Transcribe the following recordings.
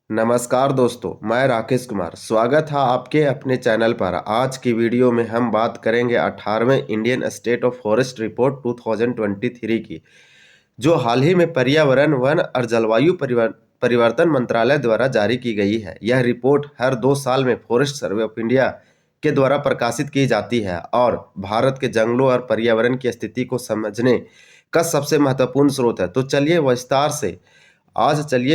नमस्कार दोस्तों, मैं राकेश कुमार। स्वागत है आपके अपने चैनल पर। आज की वीडियो में हम बात करेंगे 18वें Indian state of forest report 2023 की, जो हाल ही में पर्यावरण, वन और जलवायु परिवर्तन मंत्रालय द्वारा जारी की गई है। यह रिपोर्ट हर 2 साल में फॉरेस्ट सर्वे ऑफ इंडिया के द्वारा प्रकाशित की जाती है और भारत के जंगलों और पर्यावरण की स्थिति को समझने का सबसे महत्वपूर्ण स्रोत है। तो चलिए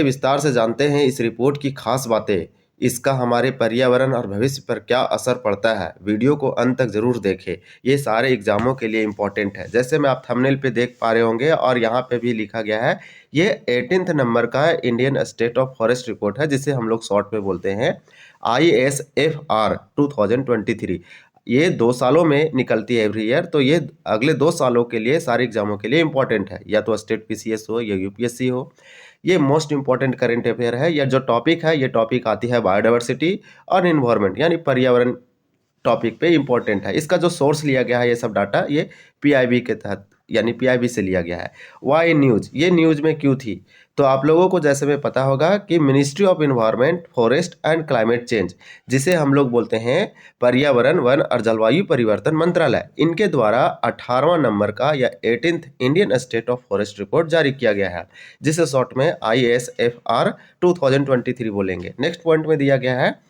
विस्तार से जानते हैं इस रिपोर्ट की खास बातें, इसका हमारे पर्यावरण और भविष्य पर क्या असर पड़ता है। वीडियो को अंत तक जरूर देखें, ये सारे एग्जामों के लिए इम्पोर्टेंट है। जैसे मैं आप थंबनेल पे देख पा रहे होंगे और यहाँ पे भी लिखा गया है, ये 18th नंबर का Indian state of forest report है, जिसे हम लोग शॉर्ट में बोलते हैं ISFR 2023। ये 2 सालों में निकलती है एवरी ईयर, तो ये अगले 2 सालों के लिए सारे एग्जामों के लिए इंपॉर्टेंट है, या तो स्टेट PCS हो या UPSC हो। ये मोस्ट इंपॉर्टेंट करंट अफेयर है। यह जो टॉपिक है, ये टॉपिक आती है बायोडाइवर्सिटी और इन्वायरमेंट यानी पर्यावरण टॉपिक पे इंपॉर्टेंट है। इसका जो सोर्स लिया गया है, ये सब डाटा ये PIB के तहत यानी PIB से लिया गया है। वाई न्यूज, ये न्यूज में क्यों थी? तो आप लोगों को जैसे में पता होगा कि ministry of environment, forest and climate change, जिसे हम लोग बोलते हैं पर्यावरण, वन और जलवायु परिवर्तन मंत्रालय, इनके द्वारा 18वां नंबर का या 18th Indian state of forest report जारी किया गया है, जिसे शॉर्ट में ISFR 2023 बोलेंगे। नेक्स्ट पॉइंट में दिया गया है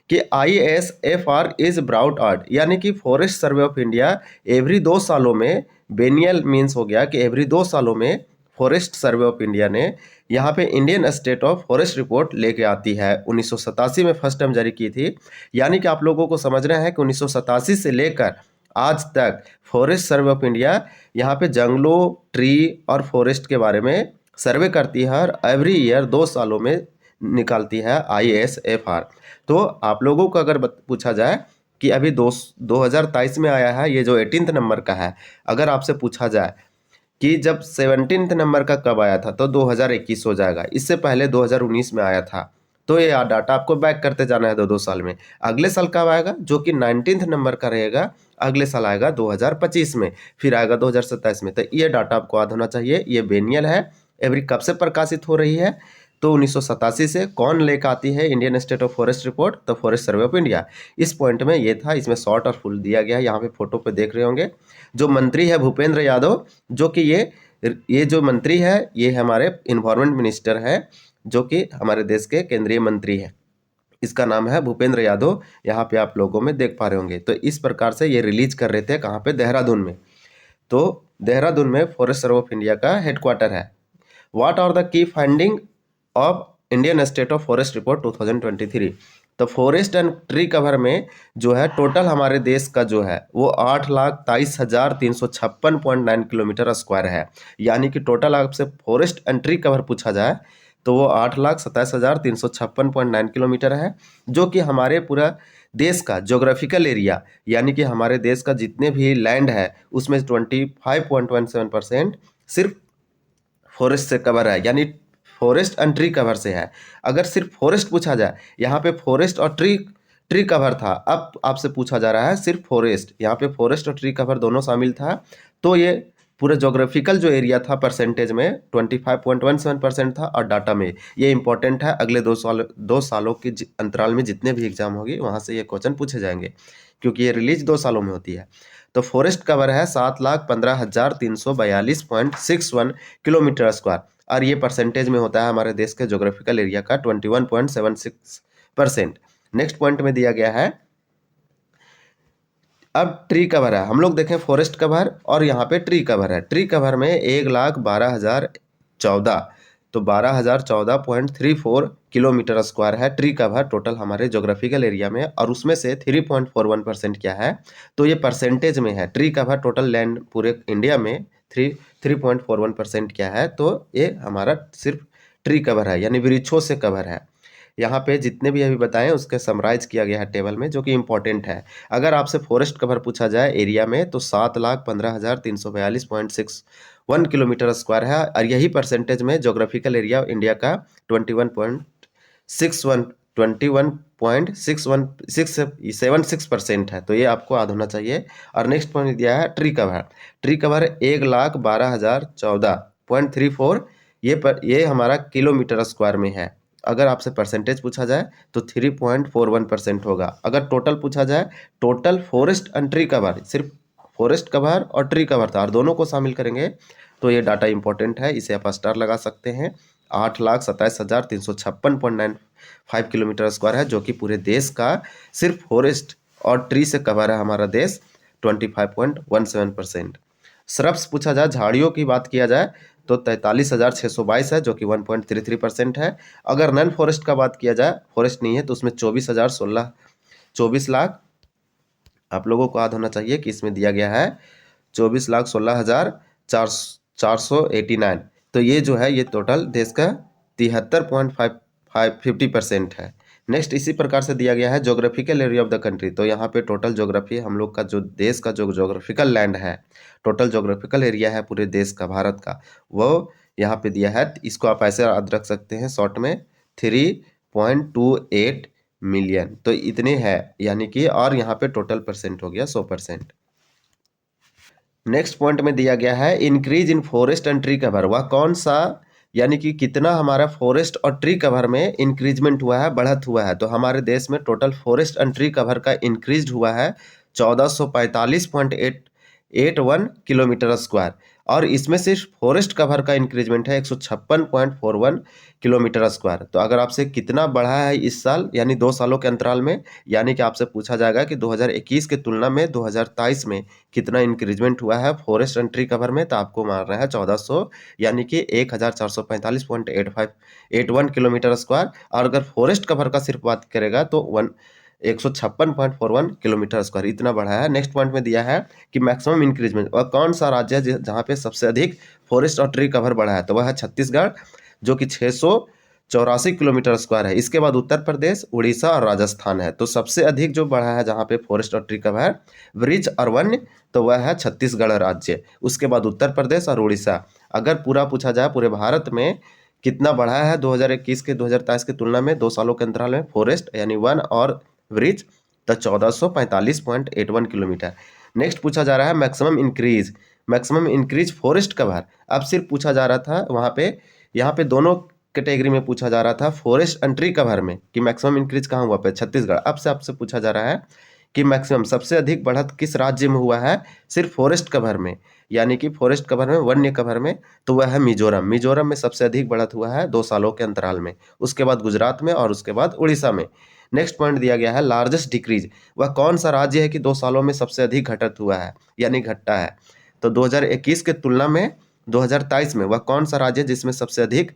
कि ISFR इज ब्राउट आउट, यानी कि forest survey of India every 2 सालों में, बेनियल मीन्स हो गया कि एवरी 2 सालों में फॉरेस्ट सर्वे ऑफ इंडिया ने यहाँ पे Indian state of forest report लेके आती है। 1987 में फर्स्ट टाइम जारी की थी, यानी कि आप लोगों को समझना है कि 1987 से लेकर आज तक फॉरेस्ट सर्वे ऑफ इंडिया यहाँ पे जंगलों, ट्री और फॉरेस्ट के बारे में सर्वे करती है और एवरी ईयर 2 सालों में निकालती है ISFR। तो आप लोगों को अगर पूछा जाए कि अभी 2023 में आया है, ये जो 18th नंबर का है, अगर आपसे पूछा जाए कि जब 17th नंबर का कब आया था, तो 2021 हो जाएगा। इससे पहले 2019 में आया था। तो ये डाटा आपको बैक करते जाना है 2-2 साल में। अगले साल कब आएगा, जो कि 19th नंबर का रहेगा, अगले साल आएगा 2025 में, फिर आएगा 2027 में। तो ये डाटा आपको याद होना चाहिए। ये बेनियल है, एवरी कब से प्रकाशित हो रही है, तो 1987 से। कौन लेकर आती है Indian state of forest report? तो फॉरेस्ट सर्वे ऑफ इंडिया। इस पॉइंट में ये था, इसमें शॉर्ट और फुल दिया गया है। यहाँ पे फोटो पे देख रहे होंगे, जो मंत्री है भूपेंद्र यादव, जो कि ये जो मंत्री है, ये हमारे इन्वायरमेंट मिनिस्टर है, जो कि हमारे देश के केंद्रीय मंत्री है। इसका नाम है भूपेंद्र यादव। यहाँ पे आप लोगों में देख पा रहे होंगे। तो इस प्रकार से ये रिलीज कर रहे थे, कहाँ पे? देहरादून में। तो देहरादून में फॉरेस्ट सर्वे ऑफ इंडिया का हेडक्वार्टर है। What are the key finding of Indian state of forest report 2023? तो फॉरेस्ट एंड ट्री कवर में जो है, टोटल हमारे देश का जो है वो 8,23,356.9 किलोमीटर स्क्वायर है। यानी कि टोटल आपसे फॉरेस्ट एंड ट्री कवर पूछा जाए तो वो 8,27,356.9 किलोमीटर है, जो कि हमारे पूरा देश का जोग्राफिकल एरिया, यानी कि हमारे देश का जितने भी लैंड है उसमें 25.17% सिर्फ फॉरेस्ट से कवर है, यानी फॉरेस्ट एंड ट्री कवर से है। अगर सिर्फ फॉरेस्ट पूछा जाए, यहाँ पे फॉरेस्ट और ट्री कवर था, अब आपसे पूछा जा रहा है सिर्फ फॉरेस्ट। यहाँ पे फॉरेस्ट और ट्री कवर दोनों शामिल था। तो ये पूरा जोग्राफिकल जो एरिया था परसेंटेज में 25.17% था, और डाटा में ये इंपॉर्टेंट है। अगले 2 सालों के अंतराल में जितने भी एग्जाम होगी, वहाँ से ये क्वेश्चन पूछे जाएंगे, क्योंकि ये रिलीज 2 सालों में होती है। तो फॉरेस्ट कवर है 7,15,342.61 किलोमीटर स्क्वायर, और ये परसेंटेज में होता है हमारे देश के जोग्राफिकल एरिया का 21.76%। नेक्स्ट पॉइंट में दिया गया है, अब ट्री कवर है। हम लोग देखें फॉरेस्ट कवर और यहाँ पे ट्री कवर है। ट्री कवर में 1,12,014, तो 12,014.34 किलोमीटर स्क्वायर है ट्री कवर टोटल हमारे जोग्राफिकल एरिया में, और उसमें से 3.41% क्या है, तो ये परसेंटेज में है। ट्री कवर टोटल लैंड पूरे इंडिया में 3.41% क्या है, तो ये हमारा सिर्फ ट्री कवर है, यानी वृक्षों से कवर है। यहाँ पे जितने भी अभी बताएं उसके समराइज किया गया है टेबल में, जो कि इंपॉर्टेंट है। अगर आपसे फॉरेस्ट कवर पूछा जाए एरिया में, तो 7,15,342.61 किलोमीटर स्क्वायर है, और यही परसेंटेज में जोग्राफिकल एरिया इंडिया का 21.76% है। तो ये आपको याद होना चाहिए। और नेक्स्ट पॉइंट दिया है ट्री कवर। ट्री कवर 1,12,014.34, ये हमारा किलोमीटर स्क्वायर में है। अगर आपसे परसेंटेज पूछा जाए तो 3.41% होगा। अगर टोटल पूछा जाए, total forest and tree cover, सिर्फ फॉरेस्ट कवर और ट्री कवर था और दोनों को शामिल करेंगे तो ये डाटा इंपॉर्टेंट है, इसे आप स्टार लगा सकते हैं। 8,27,356.95 किलोमीटर स्क्वायर है, जो कि पूरे देश का सिर्फ फॉरेस्ट और ट्री से कवर है हमारा देश 25.17%। श्रब्स पूछा जाए, झाड़ियों की बात किया जाए तो 43,622 है, जो कि 1.33% है। अगर नॉन फॉरेस्ट का बात किया जाए, फॉरेस्ट नहीं है, तो उसमें 24 लाख, आप लोगों को याद होना चाहिए कि इसमें दिया गया है 24,16,489। तो ये जो है ये टोटल देश का 73.50% है। नेक्स्ट इसी प्रकार से दिया गया है geographical area of the country. तो यहाँ पे टोटल जोग्राफी हम लोग का जो देश का जो जोग्राफिकल लैंड है, टोटल जोग्राफिकल एरिया है पूरे देश का, भारत का, वो यहाँ पे दिया है। इसको आप ऐसे याद रख सकते हैं शॉर्ट में 3.28 मिलियन, तो इतने है यानी कि, और यहाँ पे टोटल परसेंट हो गया 100%। नेक्स्ट पॉइंट में दिया गया है increase in forest and tree cover, वह कौन सा, यानी कि कितना हमारा फॉरेस्ट और ट्री कवर में इंक्रीजमेंट हुआ है, बढ़त हुआ है। तो हमारे देश में total forest and tree cover का इंक्रीज हुआ है 1445.81 किलोमीटर स्क्वायर, और इसमें सिर्फ फॉरेस्ट कवर का इंक्रीजमेंट है 156.41 किलोमीटर स्क्वायर। तो अगर आपसे कितना बढ़ा है इस साल, यानी 2 सालों के अंतराल में, यानी कि आपसे पूछा जाएगा कि 2021 के तुलना में 2023 में कितना इंक्रीजमेंट हुआ है फॉरेस्ट एंड ट्री कवर में, तो आपको मारना है 1400, यानी कि 1445.81 किलोमीटर स्क्वायर। और अगर फॉरेस्ट कवर का सिर्फ बात करेगा तो 156.41 किलोमीटर स्क्वायर, इतना बढ़ा है। नेक्स्ट पॉइंट में दिया है कि मैक्सिमम इंक्रीजमेंट, और कौन सा राज्य है जहाँ पे सबसे अधिक फॉरेस्ट और ट्री कवर बढ़ा है, तो वह है छत्तीसगढ़, जो कि 684 किलोमीटर स्क्वायर है। इसके बाद उत्तर प्रदेश, उड़ीसा और राजस्थान है। तो सबसे अधिक जो बढ़ा है जहाँ पे फॉरेस्ट और ट्री कवर, वृक्ष और वन्य, तो वह है छत्तीसगढ़ राज्य। उसके बाद उत्तर प्रदेश और उड़ीसा। अगर पूरा पूछा जाए पूरे भारत में कितना बढ़ा है 2021 के 2023 की तुलना में 2 सालों के अंतराल में फॉरेस्ट यानी वन और वृक्ष, तो 1445.81 किलोमीटर। नेक्स्ट पूछा जा रहा है मैक्सिमम इंक्रीज फॉरेस्ट कवर। अब सिर्फ पूछा जा रहा था वहाँ पे, यहाँ पे दोनों कैटेगरी में पूछा जा रहा था फॉरेस्ट एंड ट्री कवर में कि मैक्सिमम इंक्रीज कहाँ हुआ पे, छत्तीसगढ़। अब से आपसे पूछा जा रहा है कि मैक्सिमम सबसे अधिक बढ़त किस राज्य में हुआ है, सिर्फ फॉरेस्ट कवर में, यानी कि फॉरेस्ट कवर में, वन्य कवर में, तो वह है मिजोरम। मिजोरम में सबसे अधिक बढ़त हुआ है 2 सालों के अंतराल में। उसके बाद गुजरात में और उसके बाद उड़ीसा में। नेक्स्ट पॉइंट दिया गया है लार्जेस्ट डिक्रीज, वह कौन सा राज्य है कि 2 सालों में सबसे अधिक घटत हुआ है, यानी घटा है। तो 2021 के तुलना में 2023 में वह कौन सा राज्य है जिसमें सबसे अधिक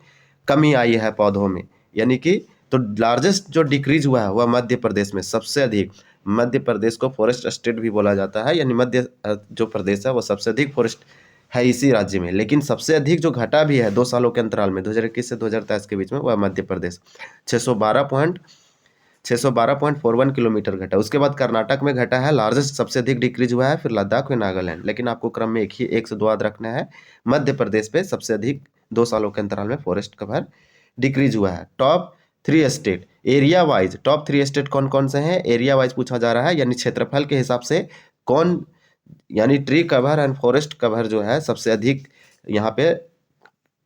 कमी आई है पौधों में, यानी कि, तो लार्जेस्ट जो डिक्रीज हुआ है वह मध्य प्रदेश में सबसे अधिक। मध्य प्रदेश को फॉरेस्ट स्टेट भी बोला जाता है, यानी मध्य जो प्रदेश है वो सबसे अधिक फॉरेस्ट है इसी राज्य में। लेकिन सबसे अधिक जो घटा भी है 2 सालों के अंतराल में 2021 से 2023 के बीच में, वह मध्य प्रदेश 612.41 किलोमीटर घटा। उसके बाद कर्नाटक में घटा है, लार्जेस्ट सबसे अधिक डिक्रीज हुआ है, फिर लद्दाख में नागालैंड। लेकिन आपको क्रम में एक से दो याद रखना है, मध्य प्रदेश पे सबसे अधिक 2 सालों के अंतराल में फॉरेस्ट कवर डिक्रीज हुआ है। Top 3 state area wise, top 3 state कौन कौन से हैं एरिया वाइज पूछा जा रहा है, यानी क्षेत्रफल के हिसाब से कौन, यानी tree cover and forest cover जो है सबसे अधिक यहाँ पे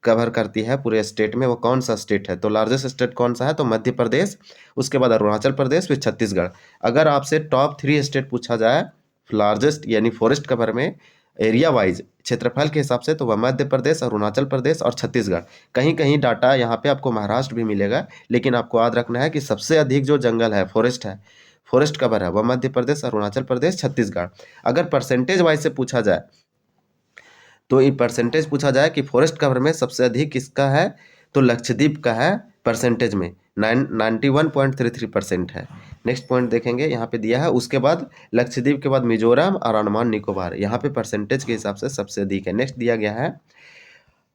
कवर करती है पूरे स्टेट में, वो कौन सा स्टेट है। तो लार्जेस्ट स्टेट कौन सा है, तो मध्य प्रदेश, उसके बाद अरुणाचल प्रदेश, फिर छत्तीसगढ़। अगर आपसे टॉप 3 स्टेट पूछा जाए लार्जेस्ट यानी फॉरेस्ट कवर में एरिया वाइज क्षेत्रफल के हिसाब से, तो वह मध्य प्रदेश, अरुणाचल प्रदेश और छत्तीसगढ़। कहीं कहीं डाटा यहाँ पे आपको महाराष्ट्र भी मिलेगा, लेकिन आपको याद रखना है कि सबसे अधिक जो जंगल है, फॉरेस्ट कवर है, वह मध्य प्रदेश, अरुणाचल प्रदेश, छत्तीसगढ़। अगर परसेंटेज वाइज से पूछा जाए, तो ये परसेंटेज पूछा जाए कि फॉरेस्ट कवर में सबसे अधिक किसका है, तो लक्षद्वीप का है परसेंटेज में 91.33% है। नेक्स्ट पॉइंट देखेंगे यहाँ पे दिया है, उसके बाद लक्षद्वीप के बाद मिजोरम और अंडमान निकोबार, यहाँ पे परसेंटेज के हिसाब से सबसे अधिक है। नेक्स्ट दिया गया है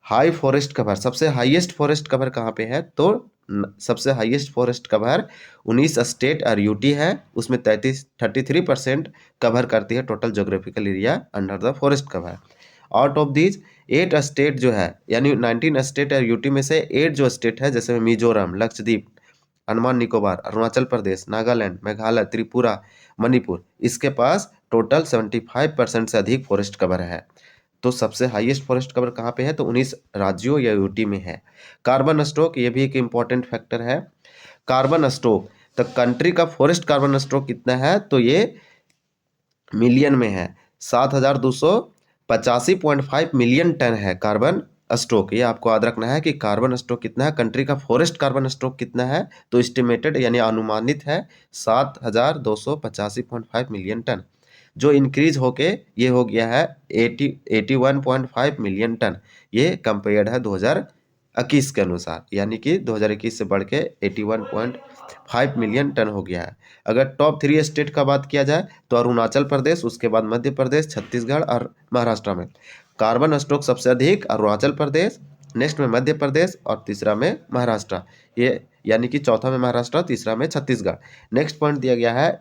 हाई फॉरेस्ट कवर, सबसे हाईएस्ट फॉरेस्ट कवर कहाँ पे है, तो सबसे हाईएस्ट फॉरेस्ट कवर 19 स्टेट और यूटी है, उसमें 33% कवर करती है total geographical area under the forest cover. Out of these 8 state जो है, यानी 19 स्टेट और यूटी में से 8 जो स्टेट है, जैसे मिजोरम, लक्षद्वीप, अंडमान निकोबार, अरुणाचल प्रदेश, नागालैंड, मेघालय, त्रिपुरा, मणिपुर, इसके पास टोटल 75% से अधिक फॉरेस्ट कवर है। तो सबसे हाईएस्ट फॉरेस्ट कवर कहाँ पे है? तो 19 राज्यों या यूटी में है। कार्बन स्टॉक, ये भी एक इम्पॉर्टेंट फैक्टर है। कार्बन स्टॉक, तो कंट्री का फॉरेस्ट कार्बन स्टॉक कितना है? तो ये मिलियन में है, 7,285.5 मिलियन टन है कार्बन स्टॉक। ये आपको याद रखना है कि कार्बन स्टॉक कितना है, कंट्री का फॉरेस्ट कार्बन स्टॉक कितना है। तो एस्टिमेटेड यानी अनुमानित है 7,285.5 मिलियन टन, जो इंक्रीज होके ये हो गया है 81.5 मिलियन टन। ये कंपेयर्ड है 2021 के अनुसार, यानी कि 2021 से बढ़ के 81.5 मिलियन टन हो गया है। अगर टॉप 3 स्टेट का बात किया जाए तो अरुणाचल प्रदेश, उसके बाद मध्य प्रदेश, छत्तीसगढ़ और महाराष्ट्र में कार्बन स्टॉक सबसे अधिक अरुणाचल प्रदेश, नेक्स्ट में मध्य प्रदेश और तीसरा में महाराष्ट्र। ये यानी कि चौथा में महाराष्ट्र, तीसरा में छत्तीसगढ़। नेक्स्ट पॉइंट दिया गया है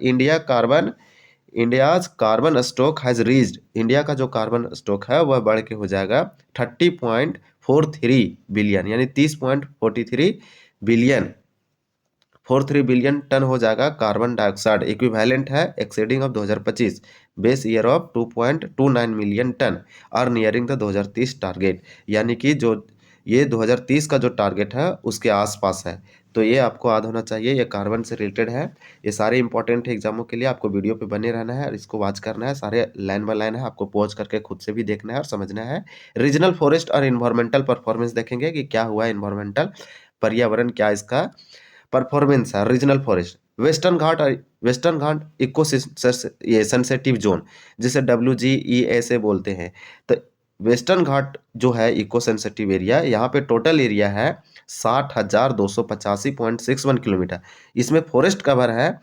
India's carbon stock has reached, India का जो कार्बन स्टॉक है वह बढ़ के हो जाएगा 30.43 बिलियन, यानी 30.43 बिलियन टन हो जाएगा कार्बन डाइऑक्साइड। इक्विवेलेंट है exceeding of 2025 base year of 2.29 million tonne और नियरिंग द 2030 टारगेट, यानी कि जो ये 2030 का जो टारगेट है उसके आसपास है। तो ये आपको याद होना चाहिए, ये कार्बन से रिलेटेड है। ये सारे इंपॉर्टेंट एग्जामों के लिए आपको वीडियो पे बने रहना है और इसको वॉच करना है, सारे लाइन बाय लाइन है, आपको पॉज करके खुद से भी देखना है और समझना है। रीजनल फॉरेस्ट और इन्वायरमेंटल परफॉर्मेंस देखेंगे कि क्या हुआ इन्वायरमेंटल, पर्यावरण क्या इसका परफॉर्मेंस है। रीजनल फॉरेस्ट वेस्टर्न घाट इको ये सेंसिटिव जोन, जिसे WGEA से बोलते हैं। तो वेस्टर्न घाट जो है इको सेंसिटिव एरिया, यहाँ पे टोटल एरिया है 60,285.61 किलोमीटर। इसमें फॉरेस्ट कवर है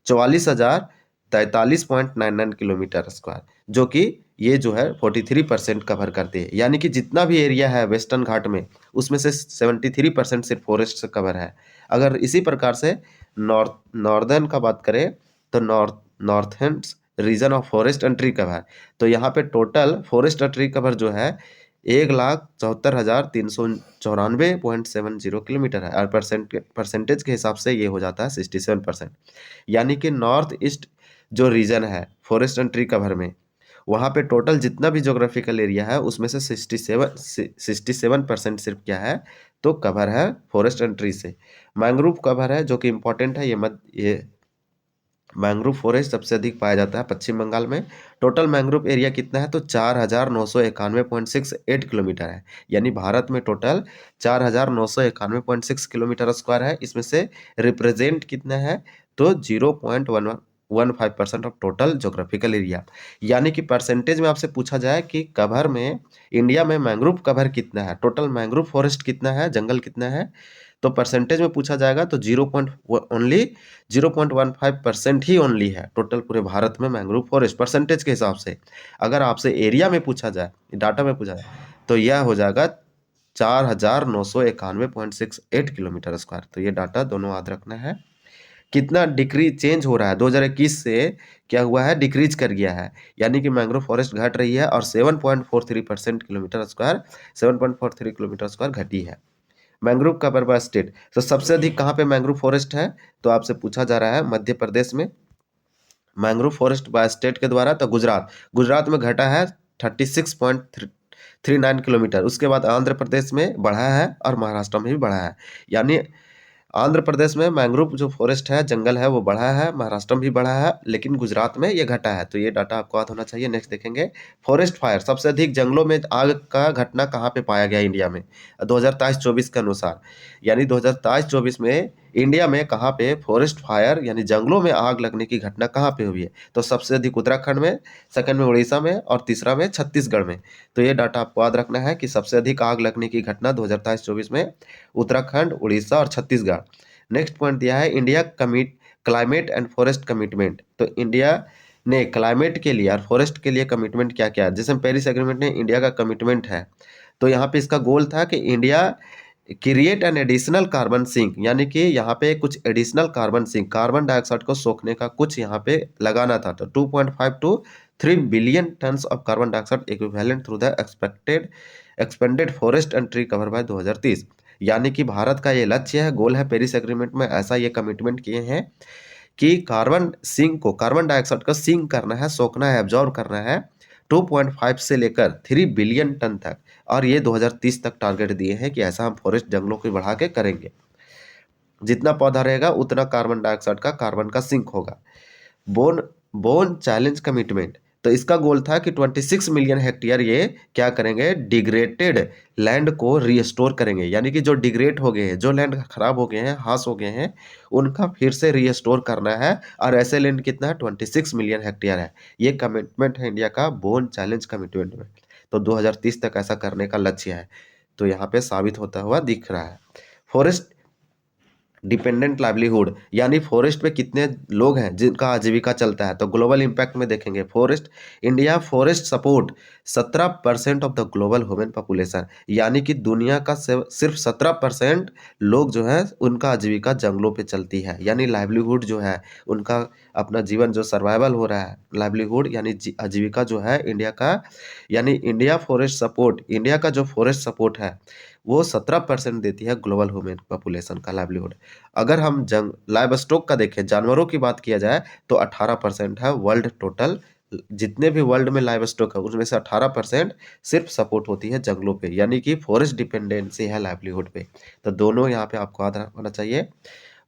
44,043.99 किलोमीटर स्क्वायर, जो कि ये जो है 43% कवर करते हैं। यानी कि जितना भी एरिया है वेस्टर्न घाट में, उसमें से 73% सिर्फ फॉरेस्ट से कवर है। अगर इसी प्रकार से नॉर्दर्न का बात करें तो northern region of forest and tree cover, तो यहाँ पे टोटल फॉरेस्ट और ट्री कवर जो है 1,74,394.70 किलोमीटर है और परसेंटेज के हिसाब से ये हो जाता है 67%। यानी कि नॉर्थ ईस्ट जो रीजन है फॉरेस्ट एंड ट्री कवर में, वहाँ पे टोटल जितना भी ज्योग्राफिकल एरिया है उसमें से 67% सिर्फ क्या है? तो कवर है फॉरेस्ट एंड ट्री से। मैंग्रोव कवर है जो कि इंपॉर्टेंट है, ये मैंग्रोव फॉरेस्ट सबसे अधिक पाया जाता है पश्चिम बंगाल में। टोटल मैंग्रोव एरिया कितना है? तो 4,991.68 किलोमीटर है। यानी भारत में टोटल 4,991.6 किलोमीटर स्क्वायर है। इसमें से रिप्रेजेंट कितना है? तो 0.15% ऑफ टोटल जोग्राफिकल एरिया। यानी कि परसेंटेज में आपसे पूछा जाए कि कवर में इंडिया में मैंग्रोव कवर कितना है, टोटल मैंग्रोव फॉरेस्ट कितना है, जंगल कितना है, तो परसेंटेज में पूछा जाएगा तो 0.15% ही ओनली है टोटल पूरे भारत में मैंग्रोव फॉरेस्ट परसेंटेज के हिसाब से। अगर आपसे एरिया में पूछा जाए, डाटा में पूछा जाए, तो यह हो जाएगा 4,991.68 किलोमीटर स्क्वायर। तो ये डाटा दोनों याद रखना है। कितना डिक्रीज चेंज हो रहा है 2021 से, क्या हुआ है? डिक्रीज कर गया है, यानी कि मैंग्रोव फॉरेस्ट घट रही है और 7.43% किलोमीटर स्क्वायर 7.43 किलोमीटर स्क्वायर घटी है। मैंग्रोव कवर बाय स्टेट, तो सबसे अधिक कहाँ पे मैंग्रोव फॉरेस्ट है? तो आपसे पूछा जा रहा है मध्य प्रदेश में मैंग्रोव फॉरेस्ट बाय स्टेट के द्वारा, तो गुजरात में घटा है 36.39 किलोमीटर। उसके बाद आंध्र प्रदेश में बढ़ा है और महाराष्ट्र में भी बढ़ा है। यानी आंध्र प्रदेश में मैंग्रोव जो फॉरेस्ट है, जंगल है, वो बढ़ा है, महाराष्ट्र में भी बढ़ा है, लेकिन गुजरात में ये घटा है। तो ये डाटा आपको याद होना चाहिए। नेक्स्ट देखेंगे फॉरेस्ट फायर, सबसे अधिक जंगलों में आग का घटना कहाँ पे पाया गया इंडिया में 2023-24 के अनुसार। यानी 2023-24 में इंडिया में कहाँ पे फॉरेस्ट फायर यानी जंगलों में आग लगने की घटना कहाँ पे हुई है? तो सबसे अधिक उत्तराखंड में, सेकंड में उड़ीसा में और तीसरा में छत्तीसगढ़ में। तो ये डाटा आपको याद रखना है कि सबसे अधिक आग लगने की घटना 2023-24 में उत्तराखंड, उड़ीसा और छत्तीसगढ़। नेक्स्ट पॉइंट दिया है India climate and forest commitment, तो इंडिया ने क्लाइमेट के लिए और फॉरेस्ट के लिए कमिटमेंट क्या क्या है? जैसे पेरिस एग्रीमेंट में इंडिया का कमिटमेंट है, तो यहाँ पे इसका गोल था कि India create an additional carbon sink, यानी कि यहाँ पे कुछ additional carbon sink, carbon dioxide को सोखने का कुछ यहाँ पे लगाना था। तो 2.5 to 3 billion tons of carbon dioxide equivalent through the expanded forest and tree cover by 2030। यानी कि भारत का ये लक्ष्य है, गोल है, पेरिस एग्रीमेंट में ऐसा ये कमिटमेंट किए हैं कि कार्बन डाइऑक्साइड को सिंक करना है, सोखना है, एब्जॉर्ब करना है 2.5 से लेकर 3 बिलियन टन तक, और ये 2030 तक टारगेट दिए हैं कि ऐसा हम फॉरेस्ट जंगलों को बढ़ा के करेंगे। जितना पौधा रहेगा उतना कार्बन डाइऑक्साइड का कार्बन का सिंक होगा। बोन बोन चैलेंज कमिटमेंट, तो इसका गोल था कि 26 मिलियन हेक्टेयर ये क्या करेंगे, डिग्रेडेड लैंड को रीस्टोर करेंगे, यानी कि जो डिग्रेड हो गए हैं, जो लैंड खराब हो गए हैं, हास हो गए हैं, उनका फिर से रीस्टोर करना है। और ऐसे लैंड कितना है, 26 मिलियन हेक्टेयर है। ये कमिटमेंट है इंडिया का बोन चैलेंज कमिटमेंट में। तो 2030 तक ऐसा करने का लक्ष्य है, तो यहाँ पे साबित होता हुआ दिख रहा है। फॉरेस्ट डिपेंडेंट लाइवलीहुड, यानी फॉरेस्ट पे कितने लोग हैं जिनका आजीविका चलता है, तो ग्लोबल इंपैक्ट में देखेंगे forest India forest support 17% of the global human population, यानी कि दुनिया का सिर्फ 17% लोग जो है उनका आजीविका जंगलों पे चलती है। यानी लाइवलीहुड जो है उनका अपना जीवन जो सर्वाइवल हो रहा है, लाइवलीहुड यानी आजीविका जो है इंडिया का, यानी इंडिया फॉरेस्ट सपोर्ट, इंडिया का जो फॉरेस्ट सपोर्ट है वो 17% देती है ग्लोबल ह्यूमन पॉपुलेशन का लाइवलीहुड। अगर हम लाइव स्टॉक का देखें, जानवरों की बात किया जाए, तो 18% है वर्ल्ड टोटल, जितने भी वर्ल्ड में लाइव स्टॉक है उसमें से 18% सिर्फ सपोर्ट होती है जंगलों पे, यानी कि फॉरेस्ट डिपेंडेंसी है लाइवलीहुड पे। तो दोनों यहाँ पे आपको याद रखना चाहिए।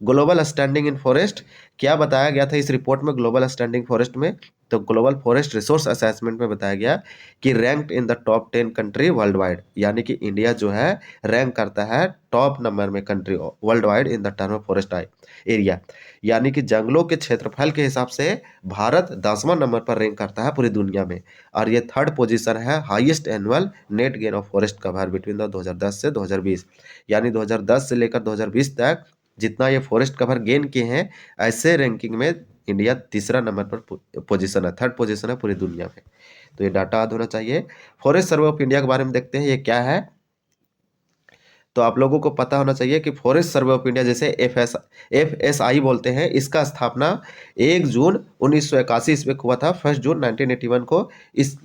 ग्लोबल स्टैंडिंग इन फॉरेस्ट, क्या बताया गया था इस रिपोर्ट में ग्लोबल स्टैंडिंग फॉरेस्ट में, तो ग्लोबल फॉरेस्ट रिसोर्स असेसमेंट में बताया गया कि ranked in the top 10 country world wide, यानी कि इंडिया जो है रैंक करता है टॉप नंबर में country world wide in the term of forest area, यानी कि जंगलों के क्षेत्रफल के हिसाब से भारत 10वां नंबर पर रैंक करता है पूरी दुनिया में। और ये थर्ड पोजीशन है highest annual net gain of forest cover between the 2010 से 2020, यानी 2010 से लेकर 2020 तक जितना ये फॉरेस्ट कवर गेन किए हैं, ऐसे रैंकिंग में इंडिया तीसरा नंबर पर पोजीशन है, थर्ड पोजीशन है पूरी दुनिया में। तो ये डाटा याद होना चाहिए। फॉरेस्ट सर्वे ऑफ इंडिया के बारे में देखते हैं, ये क्या है। तो आप लोगों को पता होना चाहिए कि फॉरेस्ट सर्वे ऑफ इंडिया, जैसे FSI बोलते हैं, इसका स्थापना 1 जून 1981 ईस्वी को हुआ था, 1 जून 1981 को।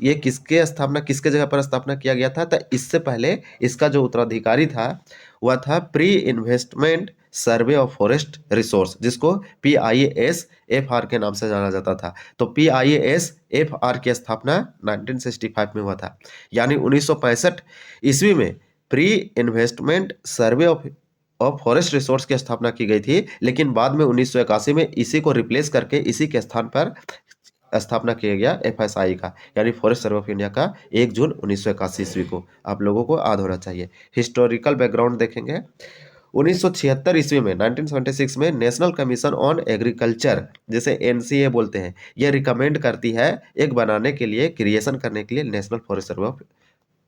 ये किसके जगह पर स्थापना किया गया था, तो इससे पहले इसका जो उत्तराधिकारी था वह था pre investment survey of forest resource, जिसको PISFR के नाम से जाना जाता था। तो PISFR की स्थापना 1965 में हुआ था, यानी 1965 ईस्वी में pre investment survey of forest resource की स्थापना की गई थी। लेकिन बाद में 1981 में इसी को रिप्लेस करके इसी के स्थान पर स्थापना किया गया FSI का, यानी फॉरेस्ट सर्वे ऑफ इंडिया का 1 जून 1981 ईस्वी को। आप लोगों को याद होना चाहिए। हिस्टोरिकल बैकग्राउंड देखेंगे, 1976 ईस्वी में 1976 में नेशनल कमीशन ऑन एग्रीकल्चर, जिसे NCA बोलते हैं, ये रिकमेंड करती है एक बनाने के लिए, क्रिएशन करने के लिए national forest survey of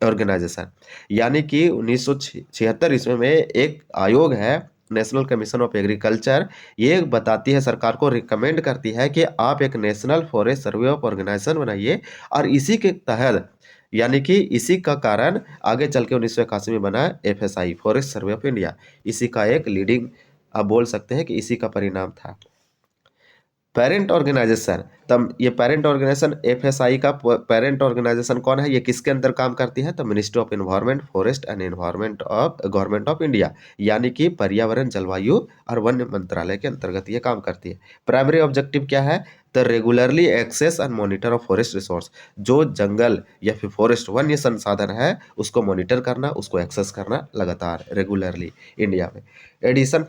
organisation, यानी कि 1976 ईस्वी में एक आयोग है नेशनल कमीशन ऑफ एग्रीकल्चर, ये बताती है सरकार को, रिकमेंड करती है कि आप एक national forest survey of organisation बनाइए। और इसी के तहत, यानी कि इसी का कारण आगे चल के 1981 में बना FSI forest survey of India. इसी का एक लीडिंग, आप बोल सकते हैं कि इसी का परिणाम था। पेरेंट ऑर्गेनाइजेशन, तब ये पेरेंट ऑर्गेनाइजेशन FSI का पेरेंट ऑर्गेनाइजेशन कौन है, ये किसके अंदर काम करती है, तो ministry of environment forest and environment of government of India, यानी कि पर्यावरण जलवायु और वन मंत्रालय के अंतर्गत ये काम करती है। प्राइमरी ऑब्जेक्टिव क्या है, तो regularly assess and monitor of forest resource, जो जंगल या फिर फॉरेस्ट वन्य संसाधन है उसको मॉनिटर करना, उसको एक्सेस करना लगातार रेगुलरली इंडिया में। एडिशन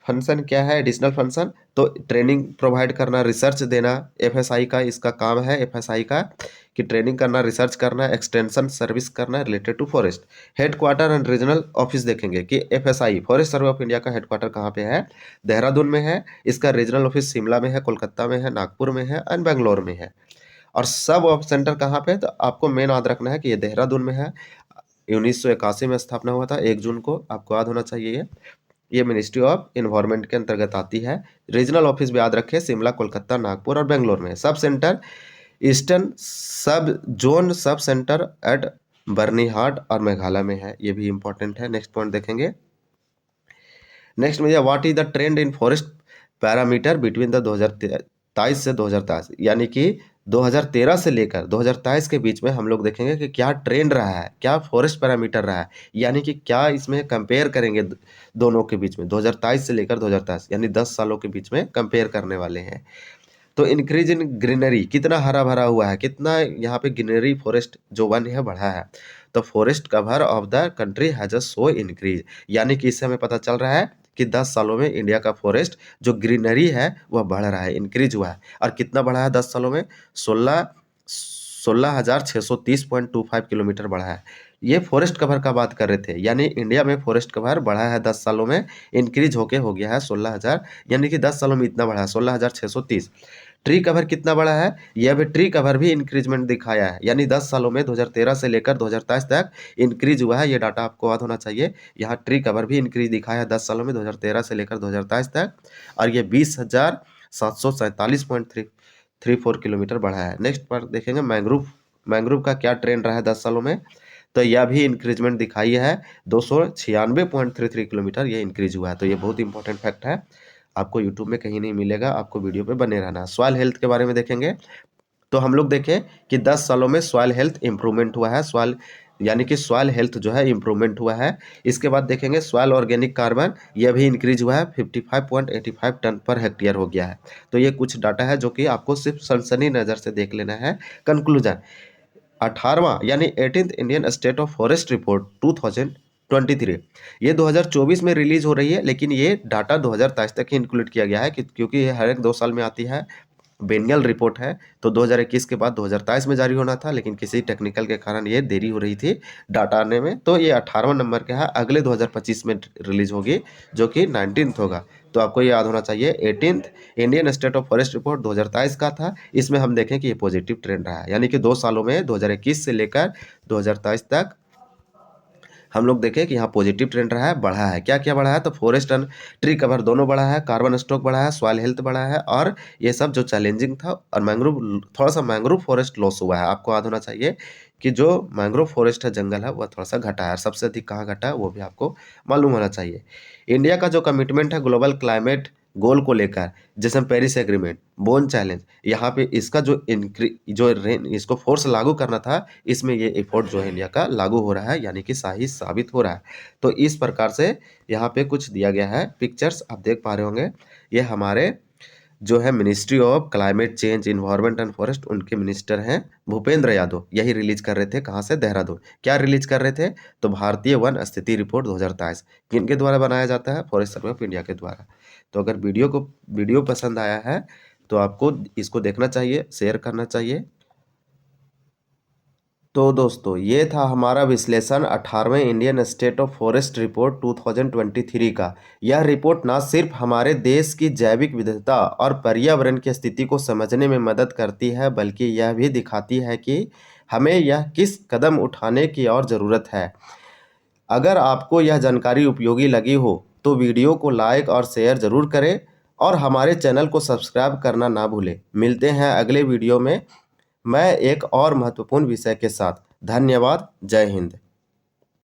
फंक्शन क्या है, एडिशनल फंक्शन, तो ट्रेनिंग प्रोवाइड करना, रिसर्च देना, FSI का इसका काम है, FSI का कि ट्रेनिंग करना, रिसर्च करना, एक्सटेंशन सर्विस करना related to forest. Headquarter and regional office देखेंगे कि FSI forest survey of India का हेडक्वार्टर कहाँ पे है, देहरादून में है। इसका रीजनल ऑफिस शिमला में है, कोलकाता में है, नागपुर में है एंड बेंगलोर में है। और सब ऑफ सेंटर कहाँ पे, तो आपको मेन याद रखना है कि ये देहरादून में है। 1981 में स्थापना हुआ था 1 जून को, आपको याद होना चाहिए। ये मिनिस्ट्री ऑफ इन्वायरमेंट के अंतर्गत आती है। रीजनल ऑफिस भी याद रखें, शिमला, कोलकाता, नागपुर और बेंगलोर में। सब सेंटर ईस्टर्न सब zone sub centre at Byrnihat और मेघालय में है, ये भी इंपॉर्टेंट है। नेक्स्ट पॉइंट देखेंगे। नेक्स्ट में what is the trend in forest parameter between the 2023 से 2023, यानी कि 2013 से लेकर 2023 के बीच में हम लोग देखेंगे कि क्या ट्रेंड रहा है, क्या फॉरेस्ट पैरामीटर रहा है, यानी कि क्या इसमें कंपेयर करेंगे दोनों के बीच में, 2023 से लेकर 2023, यानी 10 सालों के बीच में कंपेयर करने वाले हैं। तो इंक्रीज इन ग्रीनरी, कितना हरा भरा हुआ है, कितना यहाँ पे ग्रीनरी फॉरेस्ट जो वन है बढ़ा है। तो forest cover of the country has a so increase, यानी कि इससे हमें पता चल रहा है कि 10 सालों में इंडिया का फॉरेस्ट जो ग्रीनरी है वह बढ़ रहा है, इंक्रीज हुआ है। और कितना बढ़ा है 10 सालों में? 16,630.25 किलोमीटर बढ़ा है। ये फॉरेस्ट कवर का बात कर रहे थे, यानी इंडिया में फॉरेस्ट कवर बढ़ा है 10 सालों में, इंक्रीज होके हो गया है 16,000, यानी कि 10 सालों में इतना बढ़ा है 16,630। ट्री कवर कितना बढ़ा है? यह भी ट्री कवर भी इंक्रीजमेंट दिखाया है, यानी 10 सालों में 2013 से लेकर 2023 तक इंक्रीज हुआ है। ये डाटा आपको याद होना चाहिए। यहाँ ट्री कवर भी इंक्रीज दिखाया है 10 सालों में 2013 से लेकर 2023 तक, और ये 20,747.34 किलोमीटर बढ़ा है। नेक्स्ट पर देखेंगे मैंग्रोव। मैंग्रोव का क्या ट्रेंड रहा है 10 सालों में? तो यह भी इंक्रीजमेंट दिखाई है, 296.33 किलोमीटर ये इंक्रीज हुआ है। तो ये बहुत इंपॉर्टेंट फैक्ट है, आपको यूट्यूब में कहीं नहीं मिलेगा, आपको वीडियो पे बने रहना है। सॉइल हेल्थ के बारे में देखेंगे तो हम लोग देखें कि 10 सालों में सॉइल हेल्थ इंप्रूवमेंट हुआ है, सॉइल यानी कि सॉइल हेल्थ जो है इंप्रूवमेंट हुआ है। इसके बाद देखेंगे सॉइल ऑर्गेनिक कार्बन, यह भी इंक्रीज हुआ है, 55.85 टन पर हेक्टेयर हो गया है। तो ये कुछ डाटा है जो कि आपको सिर्फ सनसनी नज़र से देख लेना है। कंक्लूजन, 18वां यानी 18th Indian state of forest report 2023, ये 2024 में रिलीज हो रही है, लेकिन ये डाटा 2023 तक ही इंक्लूड किया गया है क्योंकि ये हर एक 2 साल में आती है। बेनियल रिपोर्ट है, तो 2021 के बाद 2023 में जारी होना था, लेकिन किसी टेक्निकल के कारण ये देरी हो रही थी डाटा आने में। तो ये 18वां नंबर का है, अगले 2025 में रिलीज होगी, जो कि 19th होगा। तो आपको ये याद होना चाहिए 18th Indian state of forest report 2023 का था। इसमें हम देखें कि ये पॉजिटिव ट्रेंड रहा है, यानी कि 2 सालों में 2021 से लेकर 2023 तक हम लोग देखें कि यहाँ पॉजिटिव ट्रेंड रहा है, बढ़ा है। क्या क्या बढ़ा है? तो फॉरेस्ट एंड ट्री कवर दोनों बढ़ा है, कार्बन स्टॉक बढ़ा है, सॉइल हेल्थ बढ़ा है, और ये सब जो चैलेंजिंग था। और मैंग्रोव, थोड़ा सा मैंग्रोव फॉरेस्ट लॉस हुआ है। आपको याद होना चाहिए कि जो मैंग्रोव फॉरेस्ट है, जंगल है, वह थोड़ा सा घटा है। सबसे अधिक कहाँ घटा है वो भी आपको मालूम होना चाहिए। इंडिया का जो कमिटमेंट है ग्लोबल क्लाइमेट गोल को लेकर, जैसे पेरिस एग्रीमेंट, बोन चैलेंज, यहाँ पे इसका जो इसको फोर्स लागू करना था, इसमें ये एफर्ट जो है इंडिया का लागू हो रहा है, यानी कि सही साबित हो रहा है। तो इस प्रकार से यहाँ पे कुछ दिया गया है, पिक्चर्स आप देख पा रहे होंगे। ये हमारे जो है ministry of climate change, environment and forest, उनके मिनिस्टर हैं भूपेंद्र यादव, यही रिलीज कर रहे थे। कहाँ से? देहरादून। क्या रिलीज कर रहे थे? तो भारतीय वन स्थिति रिपोर्ट 2023 किनके द्वारा बनाया जाता है? फॉरेस्ट सर्वे ऑफ इंडिया के द्वारा। तो अगर वीडियो पसंद आया है तो आपको इसको देखना चाहिए, शेयर करना चाहिए। तो दोस्तों, ये था हमारा विश्लेषण 18वें Indian state of forest report 2023 का। यह रिपोर्ट न सिर्फ हमारे देश की जैविक विविधता और पर्यावरण की स्थिति को समझने में मदद करती है, बल्कि यह भी दिखाती है कि हमें यह किस कदम उठाने की और ज़रूरत है। अगर आपको यह जानकारी उपयोगी लगी हो तो वीडियो को लाइक और शेयर ज़रूर करें, और हमारे चैनल को सब्सक्राइब करना ना भूलें। मिलते हैं अगले वीडियो में मैं एक और महत्वपूर्ण विषय के साथ। धन्यवाद। जय हिंद।